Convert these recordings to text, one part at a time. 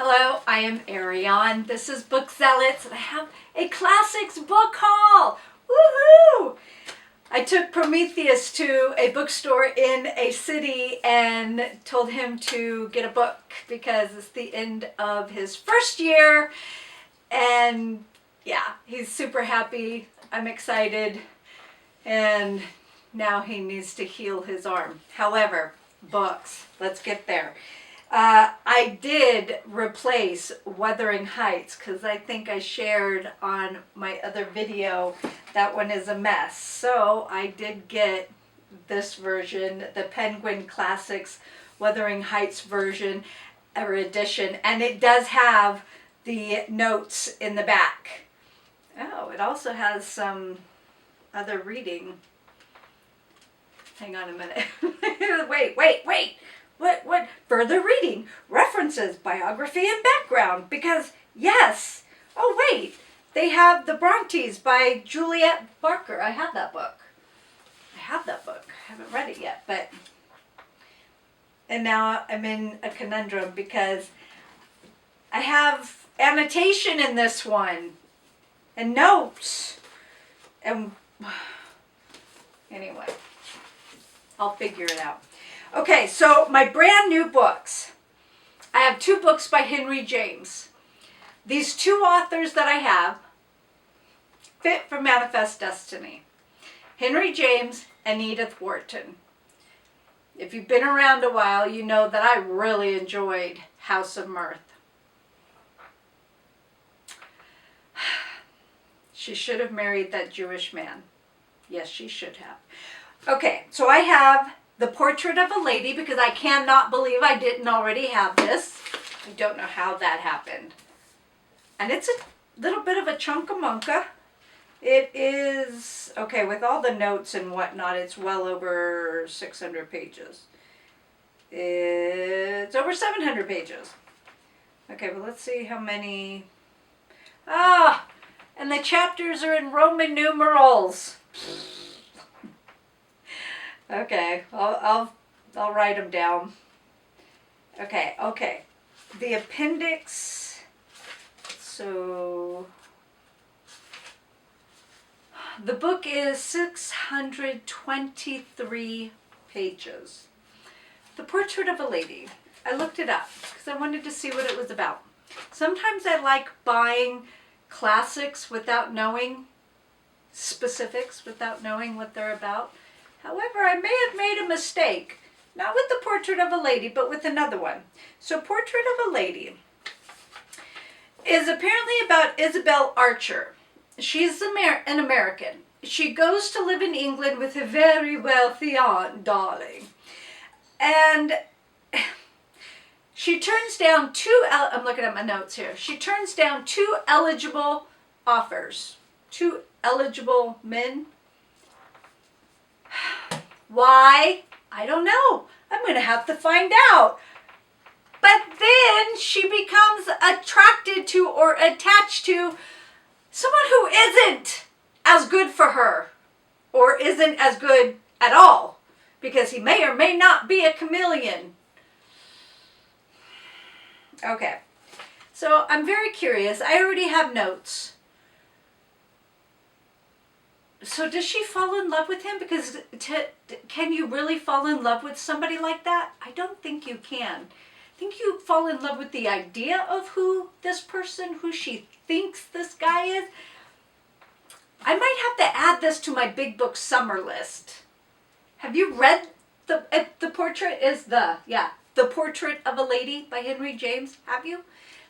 Hello, I am Ariane. This is Book Zealots, and I have a classics book haul. Woohoo! I took Prometheus to a bookstore in a city and told him to get a book because it's the end of his first year. And yeah, he's super happy. I'm excited. And now he needs to heal his arm. However, books. Let's get there. I did replace Wuthering Heights because I think I shared on my other video that one is a mess. So I did get this version, the Penguin Classics Wuthering Heights version or edition, and it does have the notes in the back. Oh, it also has some other reading. Hang on a minute. Wait. What? Further reading, references, biography, and background. Because, yes. Oh, wait. They have The Brontes by Juliet Barker. I have that book. I haven't read it yet, but... And now I'm in a conundrum because I have annotation in this one. And notes. And... Anyway. I'll figure it out. Okay, so my brand new books. I have 2 books by Henry James. These 2 authors that I have fit for Manifest Destiny. Henry James and Edith Wharton. If you've been around a while, you know that I really enjoyed House of Mirth. She should have married that Jewish man. Yes, she should have. Okay, so I have The Portrait of a Lady because I cannot believe I didn't already have this. I don't know how that happened. And it's a little bit of a chunkamunka. It is, okay, with all the notes and whatnot, it's well over 600 pages. It's over 700 pages. Okay, well, let's see how many. And the chapters are in Roman numerals. Okay, I'll write them down. Okay. The appendix. So the book is 623 pages. The Portrait of a Lady. I looked it up because I wanted to see what it was about. Sometimes I like buying classics without knowing specifics, without knowing what they're about. However, I may have made a mistake. Not with The Portrait of a Lady, but with another one. So Portrait of a Lady is apparently about Isabel Archer. She's an American. She goes to live in England with a very wealthy aunt, darling. And she turns down I'm looking at my notes here. She turns down 2 eligible offers. 2 eligible men. Why? I don't know. I'm going to have to find out. But then she becomes attracted to or attached to someone who isn't as good for her or isn't as good at all because he may or may not be a chameleon. Okay. So I'm very curious. I already have notes. So does she fall in love with him? Because can you really fall in love with somebody like that? I don't think you can. I think you fall in love with the idea of who she thinks this guy is. I might have to add this to my big book summer list. Have you read The Portrait of a Lady by Henry James? Have you?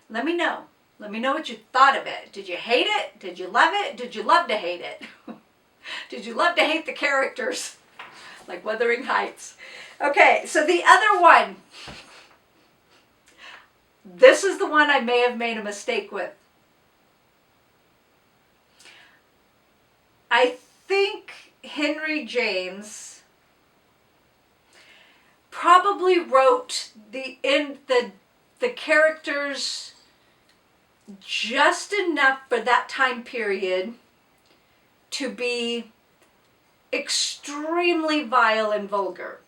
Let me know. Let me know what you thought of it. Did you hate it? Did you love it? Did you love to hate it? Did you love to hate the characters? Like Wuthering Heights. Okay, so the other one. This is the one I may have made a mistake with. I think Henry James probably wrote the characters just enough for that time period to be extremely vile and vulgar.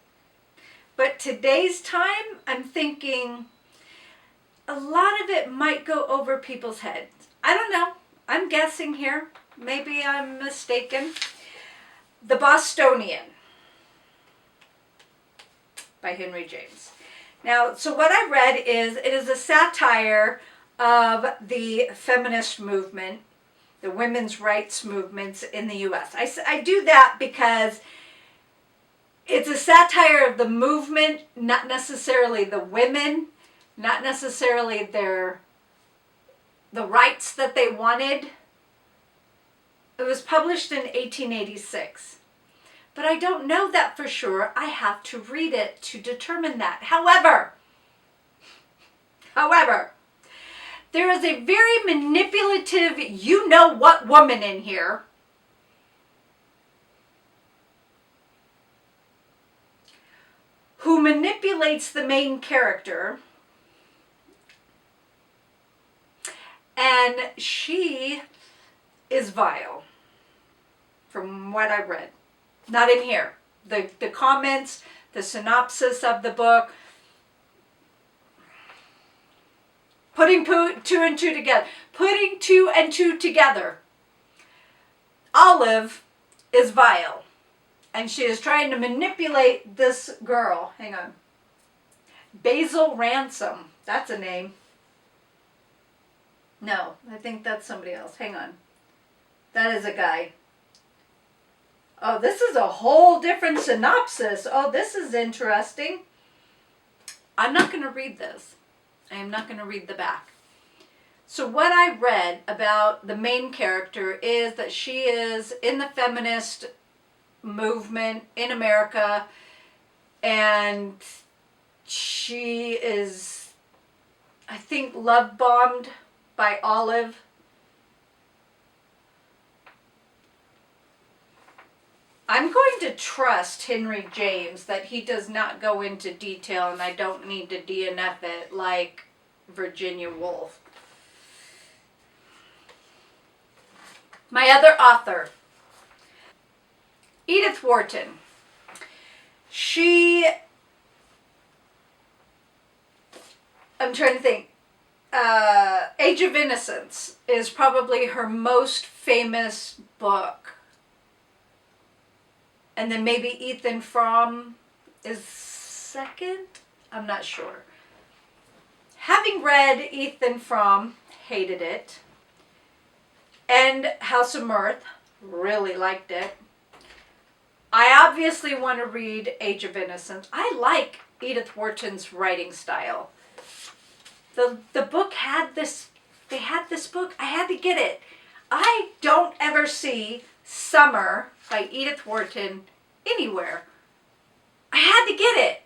But today's time, I'm thinking a lot of it might go over people's heads. I don't know. I'm guessing here. Maybe I'm mistaken. The Bostonian by Henry James. Now, so what I read is, it is a satire of the feminist movement, the women's rights movements in the U.S. I do that because it's a satire of the movement, not necessarily the women, not necessarily the rights that they wanted. It was published in 1886. But I don't know that for sure. I have to read it to determine that. However, there is a very manipulative, you-know-what woman in here who manipulates the main character, and she is vile, from what I read. Not in here. The comments, the synopsis of the book, putting two and two together. Olive is vile, and she is trying to manipulate this girl. Hang on. Basil Ransom. That's a name. No, I think that's somebody else. Hang on. That is a guy. Oh, this is a whole different synopsis. Oh, this is interesting. I'm not going to read this. I am not going to read the back. So what I read about the main character is that she is in the feminist movement in America, and she is, I think, love bombed by Olive. I'm going to trust Henry James that he does not go into detail, and I don't need to DNF it like Virginia Woolf. My other author, Edith Wharton. I'm trying to think. Age of Innocence is probably her most famous book. And then maybe Ethan Frome is second? I'm not sure. Having read Ethan Frome, hated it. And House of Mirth, really liked it. I obviously want to read Age of Innocence. I like Edith Wharton's writing style. The book had this, they had this book, I had to get it. I don't ever see Summer by Edith Wharton anywhere. I had to get it.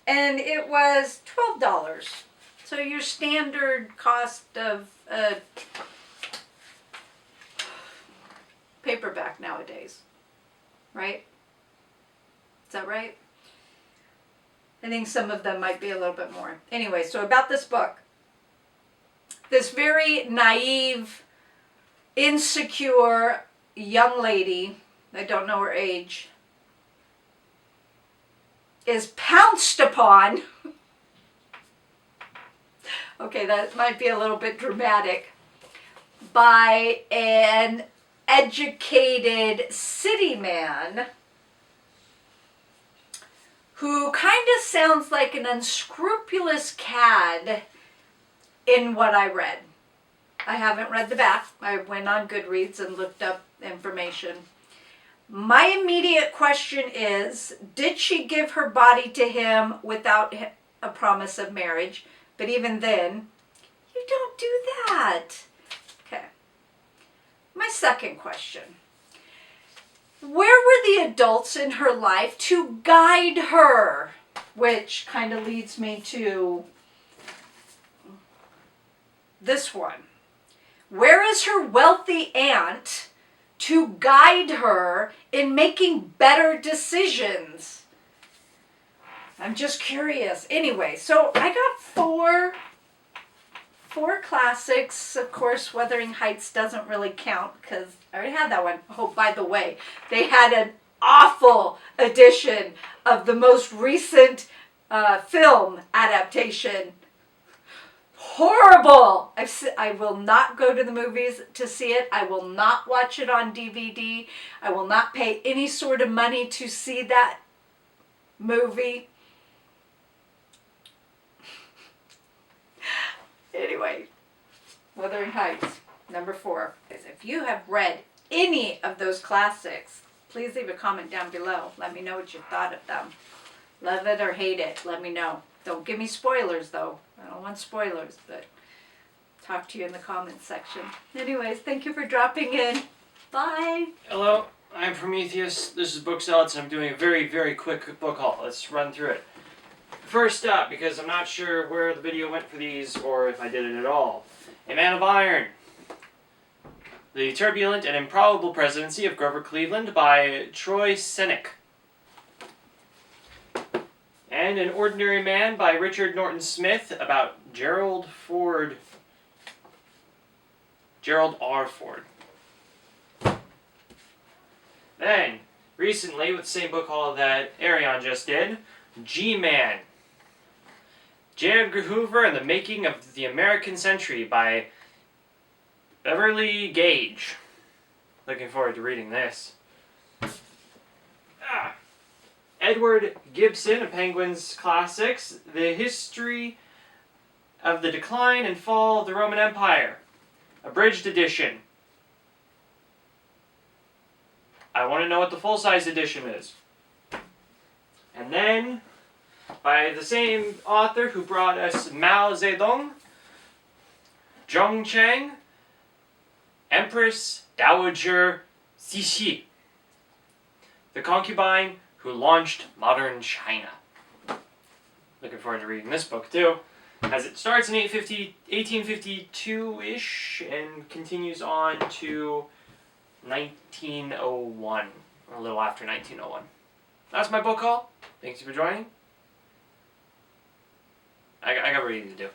And it was $12. So your standard cost of paperback nowadays, right? Is that right? I think some of them might be a little bit more. Anyway, so about this book. This very naive, insecure young lady, I don't know her age, is pounced upon. Okay, that might be a little bit dramatic. By an educated city man who kind of sounds like an unscrupulous cad in what I read. I haven't read the back. I went on Goodreads and looked up information. My immediate question is, did she give her body to him without a promise of marriage? But even then, you don't do that. Okay. My second question. Where were the adults in her life to guide her? Which kind of leads me to this one. Where is her wealthy aunt to guide her in making better decisions? I'm just curious. Anyway, so I got four classics. Of course, Wuthering Heights doesn't really count because I already had that one. Oh, by the way, they had an awful edition of the most recent film adaptation. horrible. I will not go to the movies to see it. I will not watch it on DVD. I will not pay any sort of money to see that movie. Anyway, Wuthering Heights, number 4. If you have read any of those classics, please leave a comment down below. Let me know what you thought of them. Love it or hate it, let me know. Don't give me spoilers though. I don't want spoilers, but talk to you in the comments section. Anyways, thank you for dropping in. Bye. Hello, I'm Prometheus. This is Bookhaul, and I'm doing a very, very quick book haul. Let's run through it. First up, because I'm not sure where the video went for these or if I did it at all. A Man of Iron. The Turbulent and Improbable Presidency of Grover Cleveland by Troy Senik. And An Ordinary Man by Richard Norton Smith about Gerald R. Ford. Then, recently, with the same book haul that Arion just did, G-Man. J. Edgar Hoover and the Making of the American Century by Beverly Gage. Looking forward to reading this. Edward Gibson of Penguin's Classics, The History of the Decline and Fall of the Roman Empire. Abridged edition. I want to know what the full-size edition is. And then, by the same author who brought us Mao Zedong, Zhong Chang, Empress Dowager Cixi, the concubine who launched modern China. Looking forward to reading this book too, as it starts in 1852-ish and continues on to 1901, or a little after 1901. That's my book haul. Thanks for joining. I got reading to do.